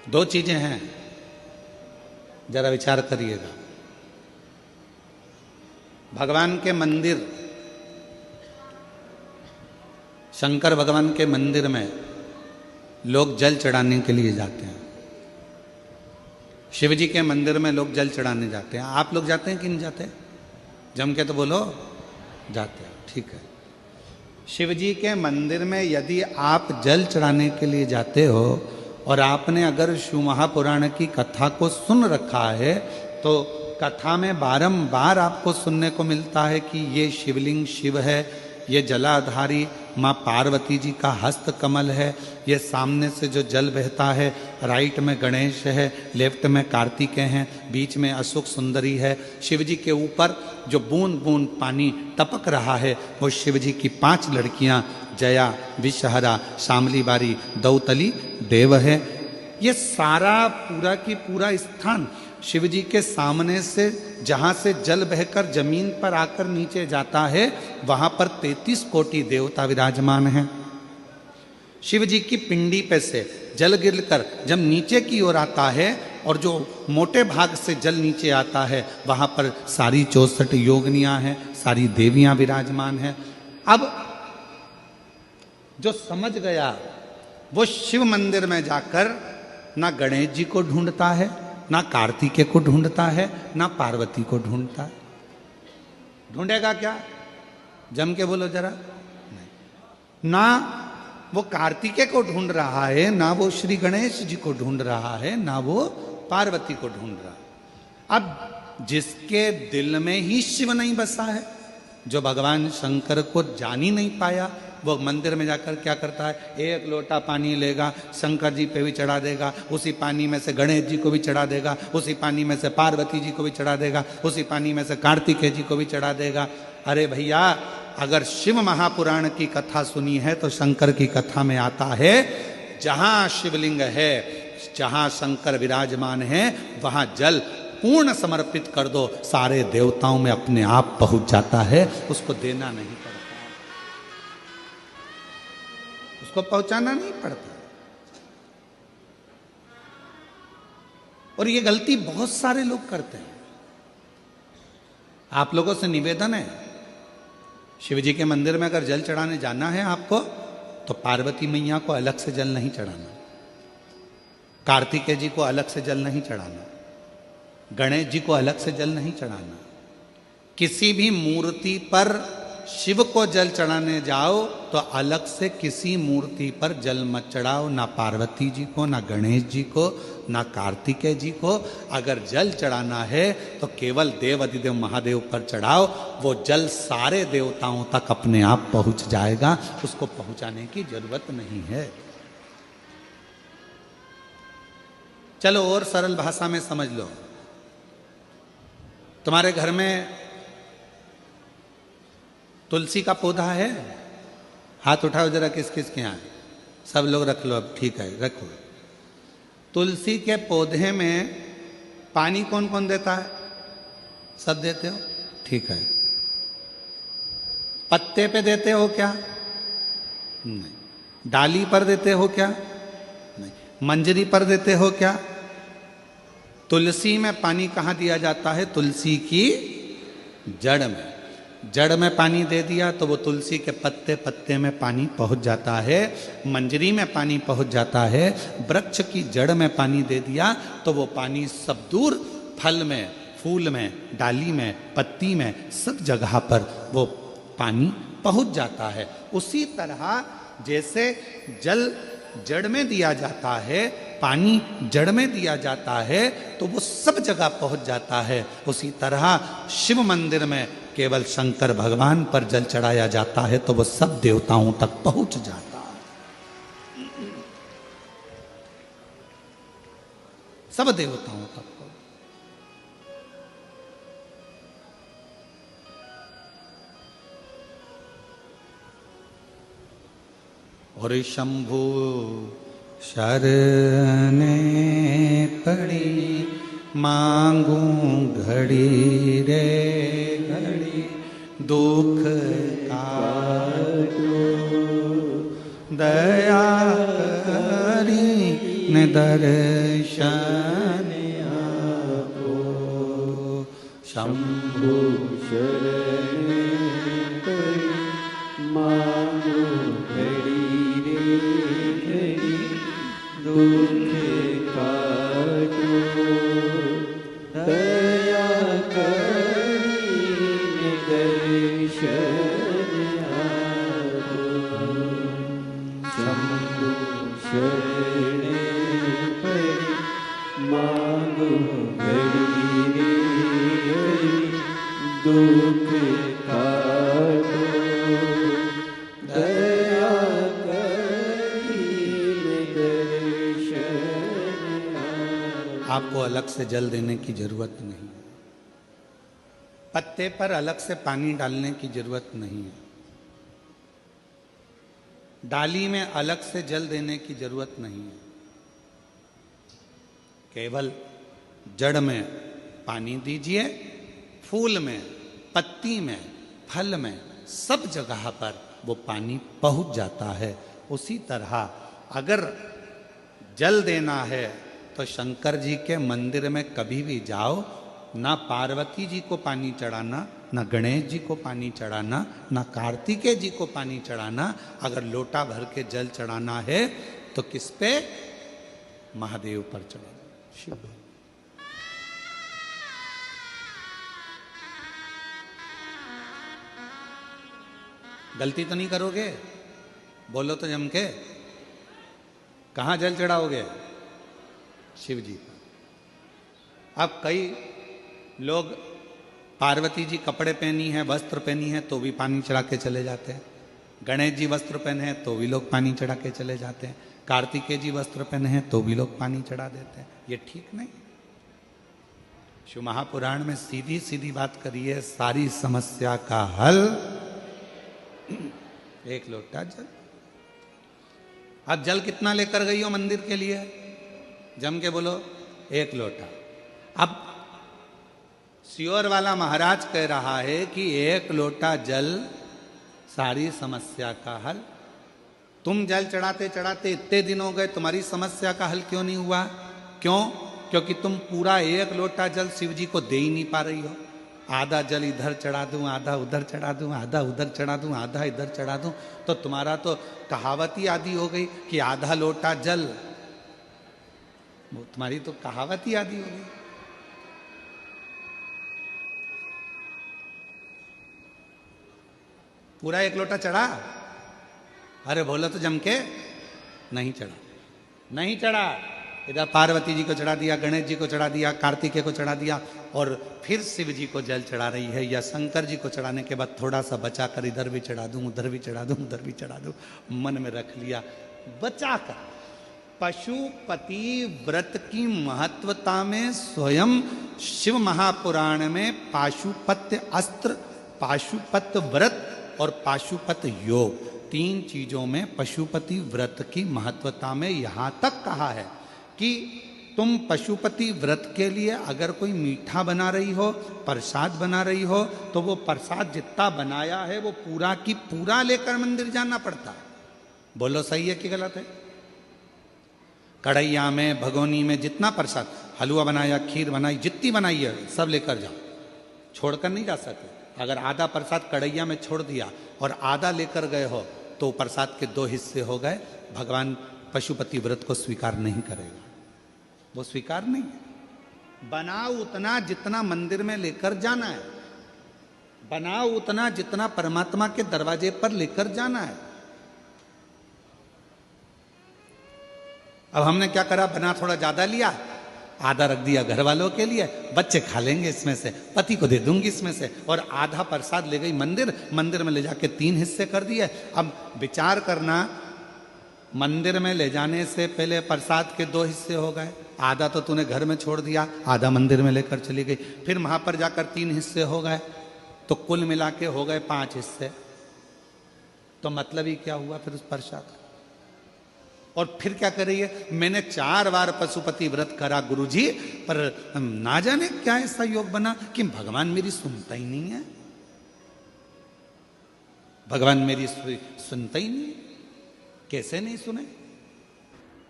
दो चीजें हैं, जरा विचार करिएगा। भगवान के मंदिर, शंकर भगवान के मंदिर में लोग जल चढ़ाने के लिए जाते हैं। शिव जी के मंदिर में लोग जल चढ़ाने जाते हैं। आप लोग जाते हैं कि नहीं जाते? जम के तो बोलो, जाते हैं। ठीक है। शिव जी के मंदिर में यदि आप जल चढ़ाने के लिए जाते हो और आपने अगर शिव महापुराण की कथा को सुन रखा है, तो कथा में बारंबार आपको सुनने को मिलता है कि ये शिवलिंग शिव है, ये जलाधारी माँ पार्वती जी का हस्त कमल है, ये सामने से जो जल बहता है, राइट में गणेश है, लेफ्ट में कार्तिकेय हैं, बीच में अशोक सुंदरी है। शिव जी के ऊपर जो बूंद बूंद पानी टपक रहा है वो शिव जी की 5 लड़कियां जया, विषहरा, शामली बारी, दौतली देव है। ये सारा पूरा की पूरा स्थान शिव जी के सामने से, जहां से जल बहकर जमीन पर आकर नीचे जाता है, वहां पर 33 कोटि देवता विराजमान हैं। शिव जी की पिंडी पे से जल गिरकर जब नीचे की ओर आता है और जो मोटे भाग से जल नीचे आता है, वहां पर सारी 64 योगिनियां हैं, सारी देवियां विराजमान हैं। अब जो समझ गया वो शिव मंदिर में जाकर ना गणेश जी को ढूंढता है, ना कार्तिकेय को ढूंढता है, ना पार्वती को ढूंढता है। ढूंढेगा क्या? जम के बोलो जरा। नहीं, ना वो कार्तिकेय को ढूंढ रहा है, ना वो श्री गणेश जी को ढूंढ रहा है, ना वो पार्वती को ढूंढ रहा है। अब जिसके दिल में ही शिव नहीं बसा है, जो भगवान शंकर को जान ही नहीं पाया, वो मंदिर में जाकर क्या करता है? एक लोटा पानी लेगा, शंकर जी पे भी चढ़ा देगा, उसी पानी में से गणेश जी को भी चढ़ा देगा, उसी पानी में से पार्वती जी को भी चढ़ा देगा, उसी पानी में से कार्तिकेय जी को भी चढ़ा देगा। अरे भैया, अगर शिव महापुराण की कथा सुनी है तो शंकर की कथा में आता है, जहां शिवलिंग है, जहां शंकर विराजमान है, वहां जल पूर्ण समर्पित कर दो, सारे देवताओं में अपने आप पहुंच जाता है। उसको देना नहीं पड़ता, उसको पहुंचाना नहीं पड़ता। और ये गलती बहुत सारे लोग करते हैं। आप लोगों से निवेदन है, शिव जी के मंदिर में अगर जल चढ़ाने जाना है आपको, तो पार्वती मैया को अलग से जल नहीं चढ़ाना, कार्तिकेय जी को अलग से जल नहीं चढ़ाना, गणेश जी को अलग से जल नहीं चढ़ाना। किसी भी मूर्ति पर शिव को जल चढ़ाने जाओ तो अलग से किसी मूर्ति पर जल मत चढ़ाओ, ना पार्वती जी को, ना गणेश जी को, ना कार्तिकेय जी को। अगर जल चढ़ाना है तो केवल देव अधिदेव महादेव पर चढ़ाओ, वो जल सारे देवताओं तक अपने आप पहुंच जाएगा, उसको पहुंचाने की जरूरत नहीं है। चलो और सरल भाषा में समझ लो। तुम्हारे घर में तुलसी का पौधा है? हाथ उठाओ जरा, किस किस के यहाँ? सब लोग रख लो। अब ठीक है, रखो। तुलसी के पौधे में पानी कौन कौन देता है? सब देते हो? ठीक है। पत्ते पे देते हो क्या? नहीं। डाली पर देते हो क्या? नहीं। मंजरी पर देते हो क्या? तुलसी में पानी कहाँ दिया जाता है? तुलसी की जड़ में। जड़ में पानी दे दिया तो वो तुलसी के पत्ते पत्ते में पानी पहुंच जाता है, मंजरी में पानी पहुंच जाता है। वृक्ष की जड़ में पानी दे दिया तो वो पानी सब दूर फल में, फूल में, डाली में, पत्ती में, सब जगह पर वो पानी पहुंच जाता है। उसी तरह जैसे जल जड़ में दिया जाता है, पानी जड़ में दिया जाता है, तो वो सब जगह पहुंच जाता है। उसी तरह शिव मंदिर में केवल शंकर भगवान पर जल चढ़ाया जाता है तो वो सब देवताओं तक पहुंच जाता है, सब देवताओं तक। और शंभु शरणे पड़ी, मांगू घड़ी रे घड़ी, दुख काटो दया करी ने दर्शन आपो शंभु शरण परी मांगो घड़ी रे घड़ी दुख काटो दया करीने दर्शन आपो शंभु शरण परी मांगो घड़ी रे घड़ी दुख काटो दया करीने दर्शन आपको अलग से जल देने की जरूरत नहीं है, पत्ते पर अलग से पानी डालने की जरूरत नहीं है, डाली में अलग से जल देने की जरूरत नहीं है। केवल जड़ में पानी दीजिए, फूल में, पत्ती में, फल में, सब जगह पर वो पानी पहुंच जाता है। उसी तरह अगर जल देना है तो शंकर जी के मंदिर में कभी भी जाओ, ना पार्वती जी को पानी चढ़ाना, ना गणेश जी को पानी चढ़ाना, ना कार्तिकेय जी को पानी चढ़ाना। अगर लोटा भर के जल चढ़ाना है तो किस पे? महादेव पर चढ़ाना, शिव। गलती तो नहीं करोगे? बोलो तो जम के। कहाँ जल चढ़ाओगे? शिव जी पर। अब कई लोग पार्वती जी कपड़े पहनी है, वस्त्र पहनी है, तो भी पानी चढ़ा के चले जाते हैं। गणेश जी वस्त्र पहने हैं तो भी लोग पानी चढ़ा के चले जाते हैं। कार्तिकेय जी वस्त्र पहने हैं तो भी लोग पानी चढ़ा देते हैं। ये ठीक नहीं। शिव महापुराण में सीधी सीधी बात करी है, सारी समस्या का हल एक लोटा जल। अब जल कितना लेकर गई हो मंदिर के लिए? जम के बोलो, एक लोटा। अब सियोर वाला महाराज कह रहा है कि एक लोटा जल सारी समस्या का हल। तुम जल चढ़ाते चढ़ाते इतने दिन हो गए, तुम्हारी समस्या का हल क्यों नहीं हुआ? क्यों? क्योंकि तुम पूरा एक लोटा जल शिव जी को दे ही नहीं पा रही हो। आधा जल इधर चढ़ा दूं, आधा उधर चढ़ा दूं, आधा उधर चढ़ा दूं, आधा इधर चढ़ा दूं, तो तुम्हारा तो कहावत ही आदि हो गई कि आधा लोटा जल। वो तुम्हारी तो कहावत ही आदि हो गई। पूरा एक लोटा चढ़ा? अरे बोलो तो जम के। नहीं चढ़ा, नहीं चढ़ा। इधर पार्वती जी को चढ़ा दिया, गणेश जी को चढ़ा दिया, कार्तिकेय को चढ़ा दिया, और फिर शिव जी को जल चढ़ा रही है। या शंकर जी को चढ़ाने के बाद थोड़ा सा बचा कर इधर भी चढ़ा दूं, उधर भी चढ़ा दूं, उधर भी चढ़ा दूं, मन में रख लिया बचा कर। पशुपति व्रत की महत्वता में स्वयं शिव महापुराण में पाशुपत्य अस्त्र, पाशुपत व्रत और पाशुपत योग, तीन चीजों में पशुपति व्रत की महत्वता में यहां तक कहा है कि तुम पशुपति व्रत के लिए अगर कोई मीठा बना रही हो, प्रसाद बना रही हो, तो वो प्रसाद जितना बनाया है वो पूरा की पूरा लेकर मंदिर जाना पड़ता है। बोलो सही है कि गलत है? कढ़ैया में, भगोनी में जितना प्रसाद, हलवा बनाया, खीर बनाई, जितनी बनाई है सब लेकर जाओ, छोड़कर नहीं जा सकते। अगर आधा प्रसाद कढ़ैया में छोड़ दिया और आधा लेकर गए हो तो प्रसाद के दो हिस्से हो गए। भगवान पशुपति व्रत को स्वीकार नहीं करेगा, वो स्वीकार नहीं है। बनाओ उतना जितना मंदिर में लेकर जाना है, बनाओ उतना जितना परमात्मा के दरवाजे पर लेकर जाना है। अब हमने क्या करा, बना थोड़ा ज्यादा लिया, आधा रख दिया घर वालों के लिए, बच्चे खा लेंगे इसमें से, पति को दे दूंगी इसमें से, और आधा प्रसाद ले गई मंदिर, मंदिर में ले जाके 3 हिस्से कर दिए। अब विचार करना, मंदिर में ले जाने से पहले प्रसाद के 2 हिस्से हो गए, आधा तो तूने घर में छोड़ दिया, आधा मंदिर में लेकर चली गई, फिर वहां पर जाकर 3 हिस्से हो गए, तो कुल मिला के हो गए 5 हिस्से। तो मतलब ही क्या हुआ फिर उस प्रसाद का? और फिर क्या कर रही है, मैंने 4 बार पशुपति व्रत करा गुरुजी, पर ना जाने क्या ऐसा योग बना कि भगवान मेरी सुनता ही नहीं है, भगवान मेरी सुनता ही नहीं है। कैसे नहीं सुने?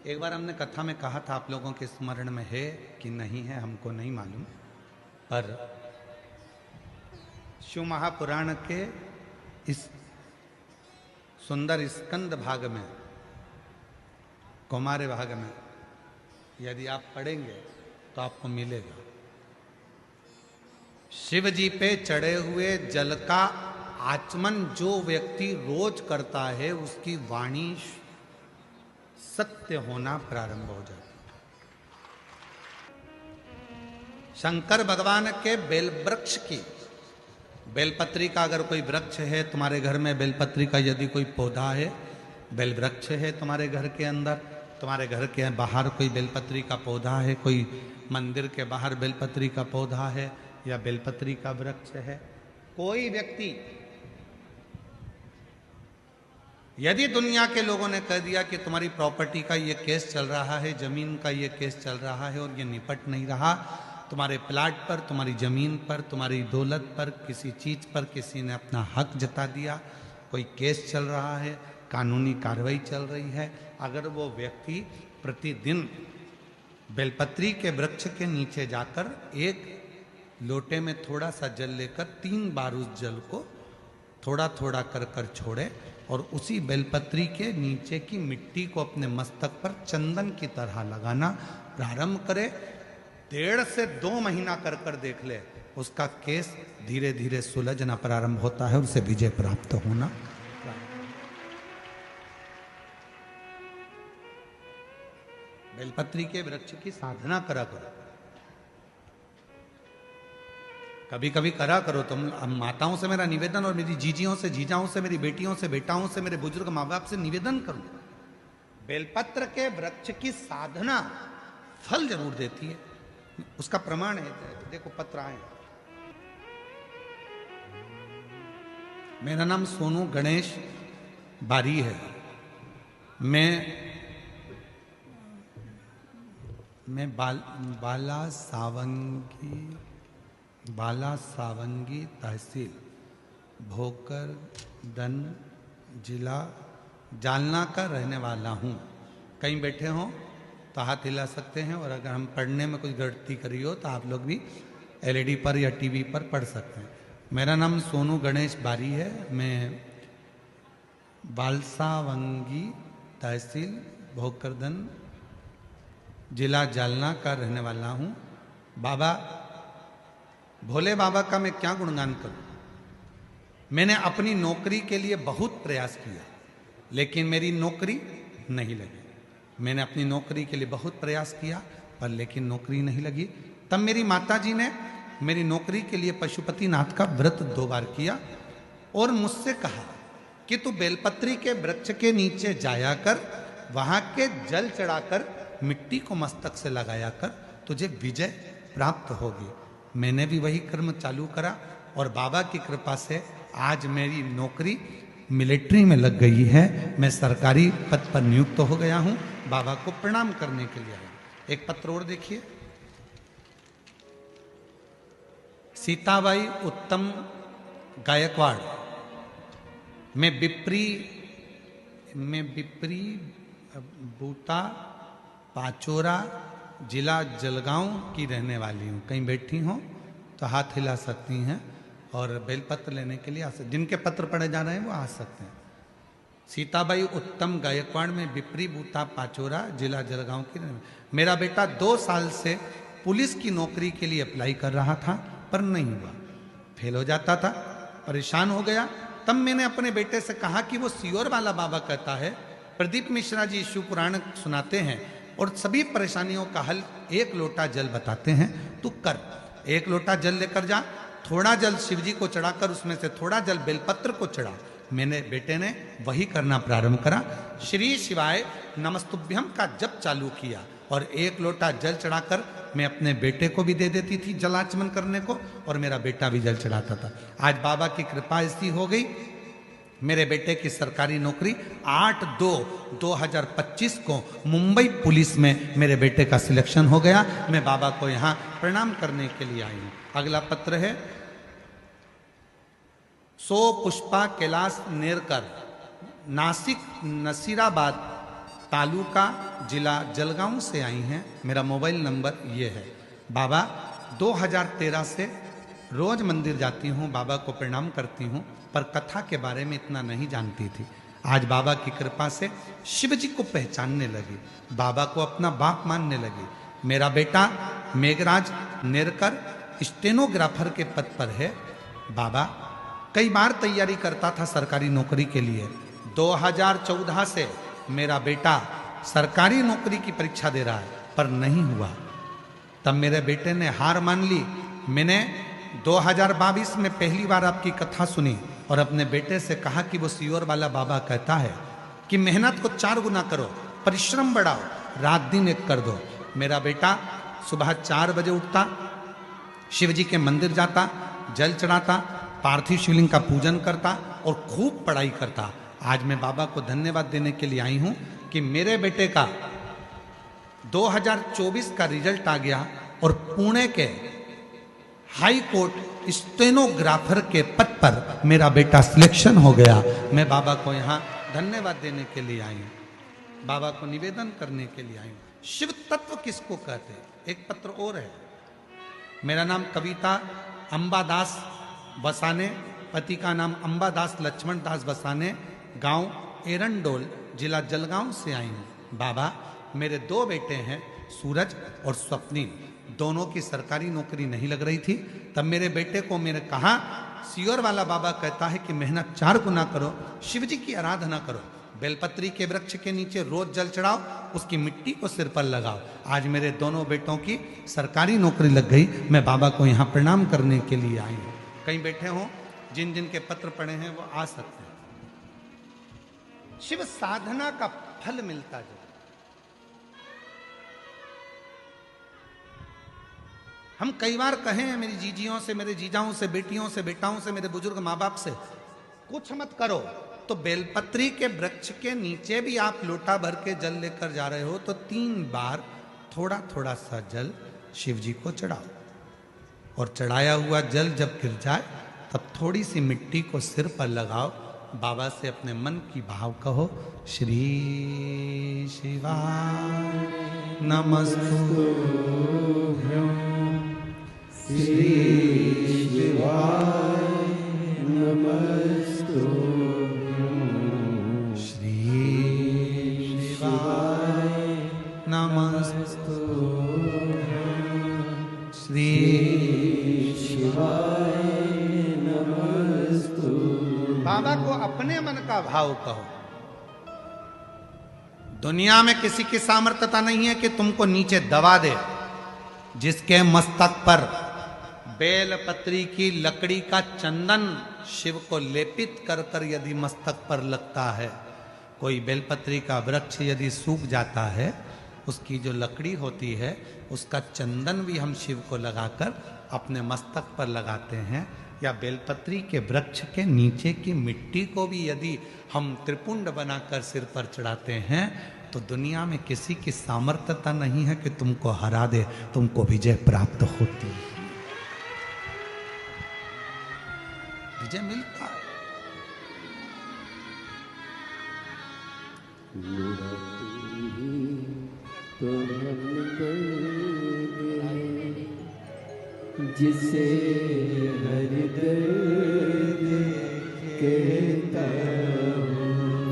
एक बार हमने कथा में कहा था, आप लोगों के स्मरण में है कि नहीं है हमको नहीं मालूम, पर शिव महापुराण के इस सुंदर स्कंद भाग में, कौमार्य भाग में यदि आप पढ़ेंगे तो आपको मिलेगा। शिव जी पे चढ़े हुए जल का आचमन जो व्यक्ति रोज करता है उसकी वाणी सत्य होना प्रारंभ हो जाती है। शंकर भगवान के बेलवृक्ष की, बेलपत्री का अगर कोई वृक्ष है तुम्हारे घर में, बेलपत्री का यदि कोई पौधा है, बेलवृक्ष है तुम्हारे घर के अंदर, तुम्हारे घर के बाहर कोई बेलपत्री का पौधा है, कोई मंदिर के बाहर बेलपत्री का पौधा है या बेलपत्री का वृक्ष है, कोई व्यक्ति यदि दुनिया के लोगों ने कह दिया कि तुम्हारी प्रॉपर्टी का ये केस चल रहा है, जमीन का ये केस चल रहा है और ये निपट नहीं रहा, तुम्हारे प्लाट पर, तुम्हारी जमीन पर, तुम्हारी दौलत पर, किसी चीज पर किसी ने अपना हक जता दिया, कोई केस चल रहा है, कानूनी कार्रवाई चल रही है, अगर वो व्यक्ति प्रतिदिन बेलपत्री के वृक्ष के नीचे जाकर एक लोटे में थोड़ा सा जल लेकर 3 बार उस जल को थोड़ा थोड़ा कर कर छोड़े और उसी बेलपत्री के नीचे की मिट्टी को अपने मस्तक पर चंदन की तरह लगाना प्रारंभ करे, 1.5 से 2 महीना कर कर देख ले, उसका केस धीरे धीरे सुलझना प्रारंभ होता है और उसे विजय प्राप्त होना। बेलपत्री के वृक्ष की साधना करा करो, कभी कभी करा करो तुम। अब माताओं से मेरा निवेदन और मेरी जीजियों से, जीजाओं से, मेरी बेटियों से, बेटाओं से, मेरे बुजुर्ग माँ बाप से निवेदन करूं, बेलपत्र के वृक्ष की साधना फल जरूर देती है। उसका प्रमाण है, देखो पत्र आए। मेरा नाम सोनू गणेश बारी है। मैं बाला सावंगी तहसील भोकरदन जिला जालना का रहने वाला हूँ। कहीं बैठे हो तो हाथ हिला सकते हैं और अगर हम पढ़ने में कुछ गलती करी हो तो आप लोग भी एलईडी पर या टीवी पर पढ़ सकते हैं। मेरा नाम सोनू गणेश बारी है। मैं बालसावंगी तहसील भोकरदन जिला जालना का रहने वाला हूँ। बाबा भोले बाबा का मैं क्या गुणगान करूं। मैंने अपनी नौकरी के लिए बहुत प्रयास किया लेकिन मेरी नौकरी नहीं लगी। मैंने अपनी नौकरी के लिए बहुत प्रयास किया पर लेकिन नौकरी नहीं लगी। तब मेरी माताजी ने मेरी नौकरी के लिए पशुपतिनाथ का व्रत 2 बार किया और मुझसे कहा कि तू बेलपत्री के वृक्ष के नीचे जाया कर, वहां के जल चढ़ाकर मिट्टी को मस्तक से लगाया कर, तुझे विजय प्राप्त होगी। मैंने भी वही कर्म चालू करा और बाबा की कृपा से आज मेरी नौकरी मिलिट्री में लग गई है। मैं सरकारी पद पर नियुक्त हो गया हूं। बाबा को प्रणाम करने के लिए आया। एक पत्र और देखिए। सीताबाई उत्तम गायकवाड़, मैं बिप्री बूटा पाचोरा जिला जलगांव की रहने वाली हूँ। कहीं बैठी हो तो हाथ हिला सकती हैं और बेलपत्र लेने के लिए आ सकते, जिनके पत्र पढ़े जा रहे हैं वो आ सकते हैं। सीताबाई उत्तम गायकवाड़ में बिप्री बूटा पाचोरा जिला जलगांव की। मेरा बेटा 2 साल से पुलिस की नौकरी के लिए अप्लाई कर रहा था पर नहीं हुआ, फेल हो जाता था, परेशान हो गया। तब मैंने अपने बेटे से कहा कि वो सियोर वाला बाबा कहता है, प्रदीप मिश्रा जी शिव पुराण सुनाते हैं और सभी परेशानियों का हल 1 लोटा जल बताते हैं, तू कर। 1 लोटा जल लेकर जा, थोड़ा जल शिव जी को चढ़ाकर उसमें से थोड़ा जल बेलपत्र को चढ़ा। मैंने बेटे ने वही करना प्रारंभ करा। श्री शिवाय नमस्तुभ्यम का जप चालू किया और 1 लोटा जल चढ़ाकर मैं अपने बेटे को भी दे देती थी जलाचमन करने को और मेरा बेटा भी जल चढ़ाता था। आज बाबा की कृपा ऐसी हो गई, मेरे बेटे की सरकारी नौकरी 8/2/2025 को मुंबई पुलिस में मेरे बेटे का सिलेक्शन हो गया। मैं बाबा को यहाँ प्रणाम करने के लिए आई हूँ। अगला पत्र है पुष्पा कैलाश नेरकर, नासिक नसीराबाद तालुका जिला जलगांव से आई हैं। मेरा मोबाइल नंबर ये है। बाबा 2013 से रोज मंदिर जाती हूँ, बाबा को प्रणाम करती हूँ, पर कथा के बारे में इतना नहीं जानती थी। आज बाबा की कृपा से शिव जी को पहचानने लगी, बाबा को अपना बाप मानने लगी। मेरा बेटा मेघराज नेरकर स्टेनोग्राफर के पद पर है। बाबा कई बार तैयारी करता था सरकारी नौकरी के लिए। 2014 से मेरा बेटा सरकारी नौकरी की परीक्षा दे रहा है, पर नहीं हुआ। तब मेरे बेटे ने हार मान ली। मैंने 2022 में पहली बार आपकी कथा सुनी और अपने बेटे से कहा कि वो सीओर वाला बाबा कहता है कि मेहनत को 4 गुना करो, परिश्रम बढ़ाओ, रात दिन एक कर दो। मेरा बेटा सुबह 4 बजे उठता, शिव जी के मंदिर जाता, जल चढ़ाता, पार्थिव शिवलिंग का पूजन करता और खूब पढ़ाई करता। आज मैं बाबा को धन्यवाद देने के लिए आई हूं कि मेरे बेटे का 2024 का रिजल्ट आ गया और पुणे के हाई कोर्ट स्टेनोग्राफर के पद पर मेरा बेटा सिलेक्शन हो गया। मैं बाबा को यहाँ धन्यवाद देने के लिए आई हूँ, बाबा को निवेदन करने के लिए आई हूँ। शिव तत्व किसको कहते हैं? एक पत्र और है। मेरा नाम कविता अंबादास बसाने, पति का नाम अंबादास लक्ष्मण दास बसाने, गांव एरंडोल, जिला जलगांव से आई हूँ। बाबा मेरे 2 बेटे हैं, सूरज और स्वप्निल। दोनों की सरकारी नौकरी नहीं लग रही थी। तब मेरे बेटे को मैंने कहा, सीओर वाला बाबा कहता है कि मेहनत 4 गुना करो, शिव जी की आराधना करो, बेलपत्री के वृक्ष के नीचे रोज जल चढ़ाओ, उसकी मिट्टी को सिर पर लगाओ। आज मेरे दोनों बेटों की सरकारी नौकरी लग गई। मैं बाबा को यहाँ प्रणाम करने के लिए आई हूँ। कहीं बैठे हों, जिन जिन के पत्र पढ़े हैं वो आ सकते हैं। शिव साधना का फल मिलता जो, हम कई बार कहे हैं मेरी जीजियों से, मेरे जीजाओं से, बेटियों से, बेटाओं से, मेरे बुजुर्ग माँ बाप से, कुछ मत करो तो बेलपत्री के वृक्ष के नीचे भी आप लोटा भर के जल लेकर जा रहे हो तो 3 बार थोड़ा थोड़ा सा जल शिव जी को चढ़ाओ, और चढ़ाया हुआ जल जब गिर जाए तब थोड़ी सी मिट्टी को सिर पर लगाओ। बाबा से अपने मन की भाव कहो, श्री शिवाय नमस्तुभ्यं, श्री शिवाय नमस्तुभ्यं, श्री शिवाय नमस्तुभ्यं, श्री शिवाय नमस्तुभ्यं। बाबा को अपने मन का भाव कहो। दुनिया में किसी की सामर्थ्यता नहीं है कि तुमको नीचे दबा दे। जिसके मस्तक पर बेलपत्री की लकड़ी का चंदन शिव को लेपित कर कर यदि मस्तक पर लगता है, कोई बेलपत्री का वृक्ष यदि सूख जाता है, उसकी जो लकड़ी होती है उसका चंदन भी हम शिव को लगाकर अपने मस्तक पर लगाते हैं। या बेलपत्री के वृक्ष के नीचे की मिट्टी को भी यदि हम त्रिपुंड बनाकर सिर पर चढ़ाते हैं तो दुनिया में किसी की सामर्थ्यता नहीं है कि तुमको हरा दे, तुमको विजय प्राप्त होती है, विजय मिलता है। तो हम जिसे हर दर्द कहता हूँ।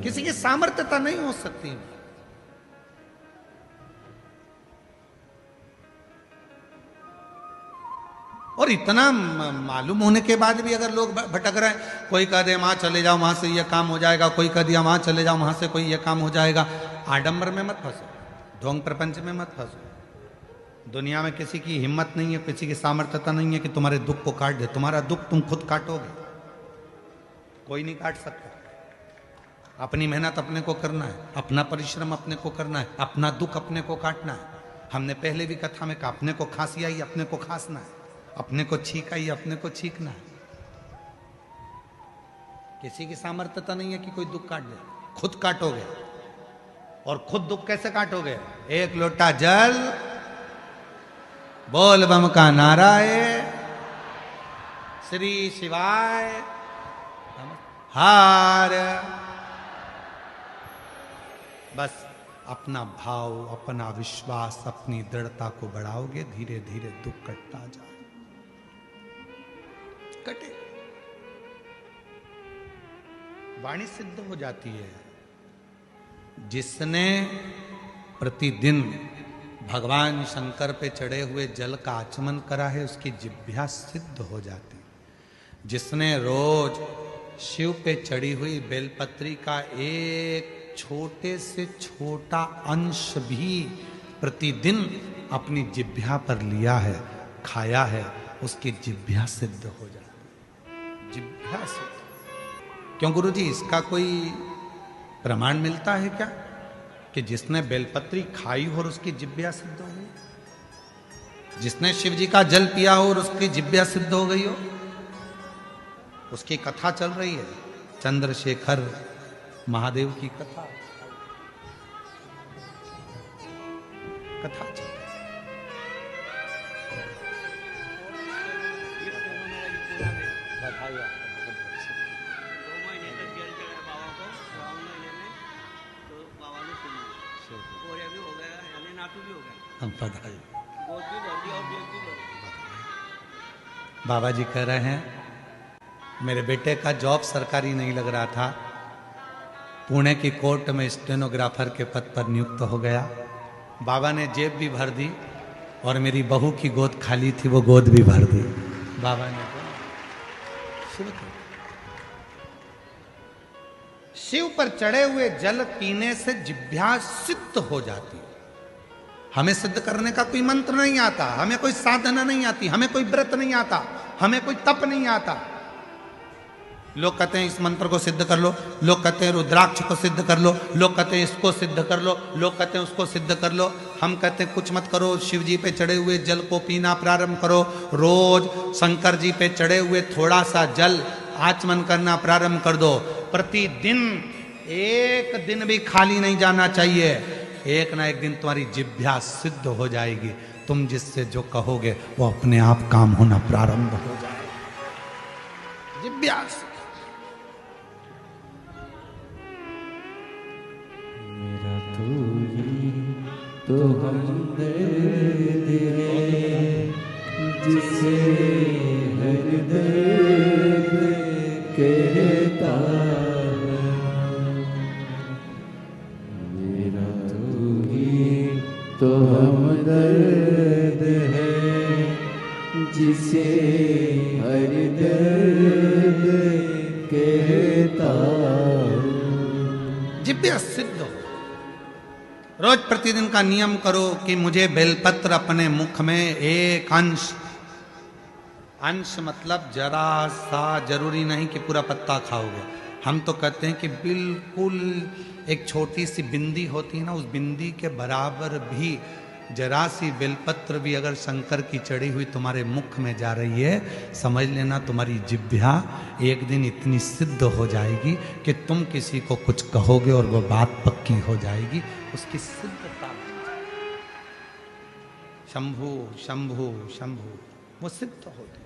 किसी की सामर्थ्यता नहीं हो सकती। और इतना मालूम होने के बाद भी अगर लोग भटक रहे हैं, कोई कह दे वहां चले जाओ वहां से ये काम हो जाएगा, कोई कह दिया वहां चले जाओ वहां से कोई ये काम हो जाएगा। आडंबर में मत फंसो, ढोंग प्रपंच में मत फंसो। दुनिया में किसी की हिम्मत नहीं है, किसी की सामर्थ्यता नहीं है कि तुम्हारे दुख को काट दे। तुम्हारा दुख तुम खुद काटोगे, कोई नहीं काट सकता। अपनी मेहनत अपने को करना है, अपना परिश्रम अपने को करना है, अपना दुख अपने को काटना है। हमने पहले भी कथा में कहा, अपने को खांसी आई अपने को खांसना है, अपने को छींक आई अपने को छींकना है। किसी की सामर्थ्यता नहीं है कि कोई दुख काट दे, खुद काटोगे। और खुद दुख कैसे काटोगे? एक लोटा जल, बोल बम का नारा है, श्री शिवाय हार बस अपना भाव, अपना विश्वास, अपनी दृढ़ता को बढ़ाओगे, धीरे धीरे दुख कटता जाए, कटे। वाणी सिद्ध हो जाती है। जिसने प्रतिदिन भगवान शंकर पे चढ़े हुए जल का आचमन करा है, उसकी जिह्वा सिद्ध हो जाती। जिसने रोज शिव पे चढ़ी हुई बेलपत्री का एक छोटे से छोटा अंश भी प्रतिदिन अपनी जिह्वा पर लिया है, खाया है, उसकी जिह्वा सिद्ध हो जाती। जिह्वा सिद्ध। क्यों गुरुजी, इसका कोई प्रमाण मिलता है क्या कि जिसने बेलपत्री खाई हो और उसकी जिह्वा सिद्ध हो गई? जिसने शिव जी का जल पिया हो और उसकी जिह्वा सिद्ध हो गई हो? उसकी कथा चल रही है, चंद्रशेखर महादेव की कथा चल रही है। 2 महीने तक जल चढ़ाया बाबा को, 9 महीने में तो बाबा ने सुन लिया, कोरिया भी हो गया, यानी नाटू भी हो गया, हम बधाई। गोद भी भर दिया और जेब भी भर दी। बाबा जी कह रहे हैं, मेरे बेटे का जॉब सरकारी नहीं लग रहा था, पुणे की कोर्ट में स्टेनोग्राफर के पद पर नियुक्त हो गया। बाबा ने जेब भी भर दी और मेरी बहू की गोद खाली थी, वो गोद भी भर दी। बाबा ने शिव पर चढ़े हुए जल पीने से जिह्वा सिद्ध हो जाती। हमें सिद्ध करने का कोई मंत्र नहीं आता, हमें कोई साधना नहीं आती, हमें कोई व्रत नहीं आता, हमें कोई तप नहीं आता। लोग कहते हैं इस मंत्र को सिद्ध कर लो, लोग कहते हैं रुद्राक्ष को सिद्ध कर लो, लोग कहते हैं इसको सिद्ध कर लो, लोग कहते हैं उसको सिद्ध कर लो। हम कहते हैं कुछ मत करो, शिव जी पे चढ़े हुए जल को पीना प्रारंभ करो। रोज शंकर जी पे चढ़े हुए थोड़ा सा जल आचमन करना प्रारंभ कर दो। प्रतिदिन एक दिन भी खाली नहीं जाना चाहिए। एक ना एक दिन तुम्हारी जिह्वा सिद्ध हो जाएगी। तुम जिससे जो कहोगे वो अपने आप काम होना प्रारंभ हो जाएगा। जिह्वा मेरा तू ही तो हमदर्द है, जिसे हर दर्द कहता है। मेरा तू ही तो हमदर्द है, जिसे हर दर्द कहता है। जिह्वा सिद्ध हो। रोज प्रतिदिन का नियम करो कि मुझे बेलपत्र अपने मुख में एक अंश, अंश मतलब जरा सा, जरूरी नहीं कि पूरा पत्ता खाओगे। हम तो कहते हैं कि बिल्कुल एक छोटी सी बिंदी होती है ना, उस बिंदी के बराबर भी जरा सी बेलपत्र भी अगर शंकर की चढ़ी हुई तुम्हारे मुख में जा रही है, समझ लेना तुम्हारी जिह्वा एक दिन इतनी सिद्ध हो जाएगी कि तुम किसी को कुछ कहोगे और वो बात पक्की हो जाएगी। उसकी सिद्धता शंभु शंभु शंभु वो सिद्ध होती।